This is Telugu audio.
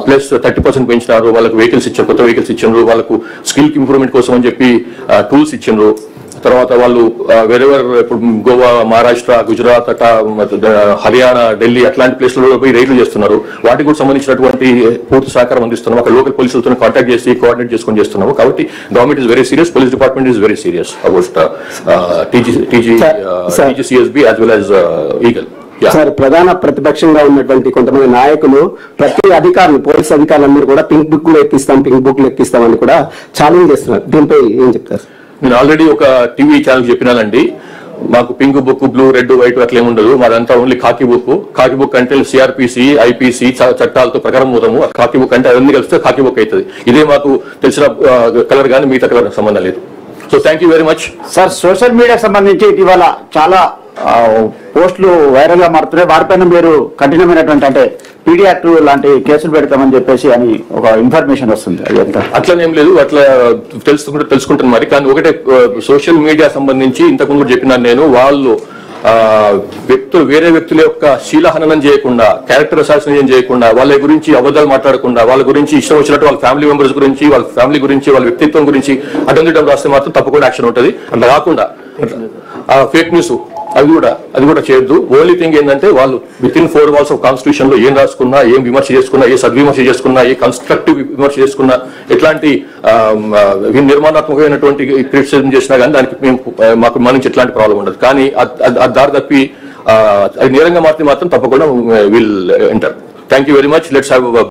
ప్లస్ 30% పెంచినారు. వాళ్ళకు వెహికల్స్ ఇచ్చారు, కొత్త వెహికల్స్ ఇచ్చారు. వాళ్ళకు స్కిల్ ఇంప్రూవ్మెంట్ కోసం అని చెప్పి టూల్స్ ఇచ్చిండ్రు. తర్వాత వాళ్ళు వేరెవర్ ఇప్పుడు గోవా, మహారాష్ట్ర, గుజరాత్ అట్లా హర్యానా, ఢిల్లీ అట్లాంటి ప్లేస్లలో పోయి రైడ్లు చేస్తున్నారు. వాటికి కూడా సంబంధించినటువంటి పూర్తి సహకారం అందిస్తున్నాం. అక్కడ లోకల్ పోలీసులతో కాంటాక్ట్ చేసి కోఆర్డినేట్ చేసుకొని చేస్తున్నాము. కాబట్టి government is very serious, police department is very serious about TGCSB as well as eagle. Sir, ప్రధాన ప్రతిపక్షంగా ఉన్నటువంటి కొంతమంది నాయకులు ప్రతి అధికారులు, పోలీస్ అధికారులందరూ కూడా పింక్ బుక్ లో ఎక్కిస్తామని కూడా ఛాలెంజ్ చేస్తున్నారు. దీనిపై ఏం చెప్తారు? నేను ఆల్రెడీ ఒక టీవీ ఛానల్ చెప్పినానండి, మాకు pink book, blue, red, white అట్లా ఏముండదు. మాదంతా ఓన్లీ కాకి బుక్. కాకి బుక్ అంటే సిఆర్పిసి, ఐపీసీ చట్టాలతో ప్రకారం పోతాము. కాకి బుక్ అంటే అవన్నీ కలిస్తే కాకి బుక్ అవుతుంది. ఇదే మాకు తెలిసిన కలర్ కానీ మిగతా కలర్ సంబంధం లేదు. So thank you very much. Sir, social మీడియాకి సంబంధించి ఇటీవల చాలా పోస్టులు వైరల్ గా మారుతున్నాయి. వారిపైన మీరు కఠినమైనటువంటి అంటే పీడీ యాక్ట్ లాంటి కేసులు పెడతామని చెప్పేసి అని ఒక ఇన్ఫర్మేషన్ వస్తుంది. అది ఎంత అట్లనేం లేదు, అట్లా తెలుసుకుంటాను మరి. కానీ ఒకటే, సోషల్ మీడియా సంబంధించి ఇంతకుముందు చెప్పినాను నేను, వాళ్ళు వేరే వ్యక్తుల యొక్క శీలహననం చేయకుండా, క్యారెక్టర్ అసాసినేషన్ చేయకుండా, వాళ్ళ గురించి అబద్ధాలు మాట్లాడకుండా, వాళ్ళ గురించి ఇష్టం వచ్చినట్టు వాళ్ళ ఫ్యామిలీ మెంబర్స్ గురించి, వాళ్ళ ఫ్యామిలీ గురించి, వాళ్ళ వ్యక్తిత్వం గురించి అడ్డం రాస్తే మాత్రం తప్పకుండా యాక్షన్ ఉంటుంది. అట్లా కాకుండా ఫేక్ న్యూస్ అది కూడా చేయొద్దు. ఓన్లీ థింగ్ ఏంటంటే, వాళ్ళు with in 4 walls of constitution లో ఏం రాసుకున్నా, ఏం విమర్శ చేసుకున్నా, ఏ సద్విమర్శ చేసుకున్నా, ఏ కన్స్ట్రక్టివ్ విమర్శ చేసుకున్నా, ఎట్లాంటి నిర్మాణాత్మకమైనటువంటి క్రిటిసిజం చేసినా కానీ దానికి మాకు మన నుంచి ఎట్లాంటి ప్రాబ్లం ఉండదు. కానీ దారి తప్పి అది నేరంగా మాత్రం తప్పకుండా will enter. Thank you very much. Let's have